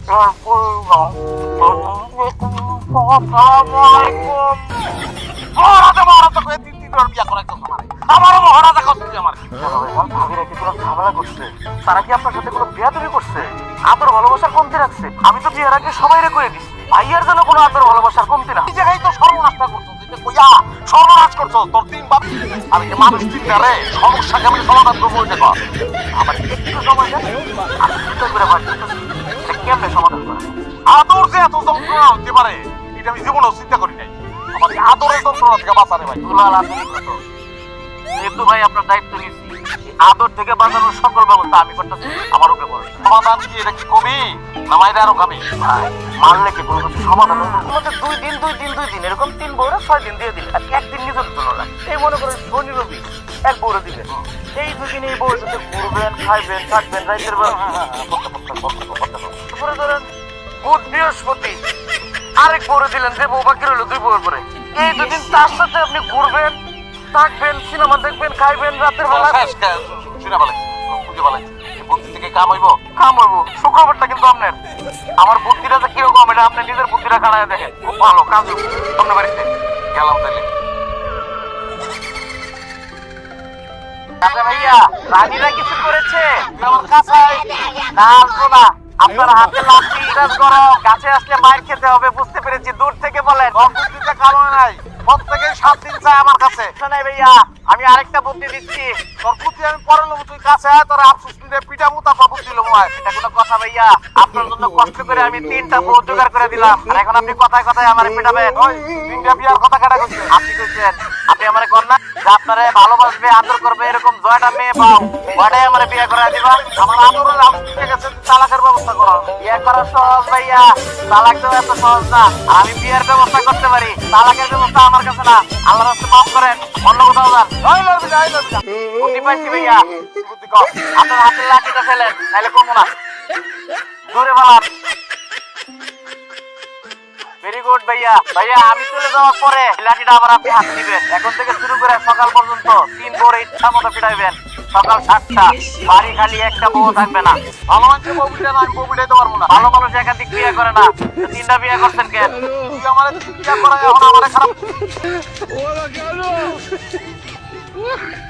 তারা কি আপনার সাথে কোনো বেয়াদবি করছে? আদর ভালোবাসার কমতি রাখছে? আমি তো বিয়ের আগে সবাইরে করে দিচ্ছি, ভাইয়ার জন্য কোনো আদর ভালোবাসার কমতি না। এই জায়গায় তো সর্বনাশটা করছো, সর্বনাশ করছো তোর তিন বাপ। আমি যে মানুষ চিন্তারে সমস্যা কেমন সমাধান করবো ওইটা কর। আমার একটু সময় দেন, আমি চিন্তা করে ভাবছি এটা কেমনে সমাধান করে। আদর যে এত যন্ত্রণা হতে পারে এটা আমি জীবনেও চিন্তা করি নাই। আমার এই আদরের যন্ত্রণা থেকে বাঁচানে ভাই দুলাল আন্তরিকতা। যেহেতু ভাই আপনার দায়িত্ব নিচ্ছি, আদর থেকে বাঁচানোর সকল ব্যবস্থা আমি করতেছি। আমার উপরে বড় সমাধান কি, এটা কি কবি না মাইরে আরো খাবি? ভাই মারলে কি কোনো কিছু সমাধান হবে? তোমাদের 2 দিন এরকম 3 বউরা 6 দিন দিয়ে দিলে, আর একদিন নিজের জন্য না। এই মনে করেন শনি রবি এক বউরে দিলেন, এই 2 দিন এই বউয়ের সাথে ঘুরবেন, খাইবেন, থাকবেন, রাইতের বেলা তারপরে ধরেন বুধ বৃহস্পতি আরেক বউরে দিলেন, যে বউ বাকি রইল 2 বউয়ের পরে। এই 2 দিন তার সাথে আপনি ঘুরবেন, থাকবেন, সিনেমা দেখবেন, খাইবেন, রাতের বেলা বুদ্ধি থেকে কাম হইব। শুক্রবারটা কিন্তু আপনার। আমার বুদ্ধিটা যে কিরকম এটা আপনি নিজের বুদ্ধিটা খাড়ায় দেখেন, খুব ভালো কাজ অন্য বাড়িতে গেলাম। তাইলে ভাইয়া রানীরা কিছু করেছে আমার কাছে না, আসবো না। আপনার হাতে লাঠি গরম, কাছে আসলে মার খেতে হবে, বুঝতে পেরেছি। দূর থেকে বলেন বুদ্ধিতে কালো নাই, প্রত্যেকে 7 দিন চায় আমার কাছে। নাই ভাইয়া আমি আরেকটা বুদ্ধি দিচ্ছি, তোর বুদ্ধি আমি পরে নেবো, তুই কাছে আয়, তোর আফসোস নিয়ে পিটাবো, তারপর বুদ্ধি নেবো। এটা কোনো কথা ভাইয়া? আপনার জন্য কষ্ট করে আমি 3টা বউ জোগাড় করে দিলাম, আর এখন আপনি কথায় কথায় আমার পিটাবেন। ওই 3টা বিয়ার কথা কাটা কইছেন আপনি, কইছেন আপনি আমার কর না যে আপনারে ভালোবাসবে, আদর করবে, এরকম 6টা মেয়ে পাও, ওটাই আমার বিয়ে করে দিবা। আমার আদরের ঠিক আছে, তালাকের ব্যবস্থা করো। বিয়ে করা সহজ ভাইয়া, তালাক তো এত সহজ না। আমি বিয়ের ব্যবস্থা করতে পারি, তালাকের ব্যবস্থা আমার কাছে না। আল্লাহর রাস্তায় মাফ করেন, অন্য কোথাও যান। বুদ্ধি পাইছি ভাইয়া, বুদ্ধি কর। আপনার হাতের লাঠিটা ফেলেন, নাহলে কমো না। জোরে বলান। ভেরি গুড ভাইয়া। ভাইয়া আমি চলে যাওয়ার পরে লাঠিটা আবার আপনি হাতে দিবেন। এখন থেকে শুরু করে সকাল পর্যন্ত 3 বউরে ইচ্ছা মতো পিটাইবেন। সকাল 7টা, বাড়ি খালি একটা বউ থাকবে না। ভালো মানুষের বউ পিটাই না, আমি বউ পিটাইতে পারবো না। ভালো মানুষ একাধিক বিয়ে করে না, 3টা বিয়ে করছেন কেন? তুই আমার 3 বিয়ে করা এখন আমার খারাপ।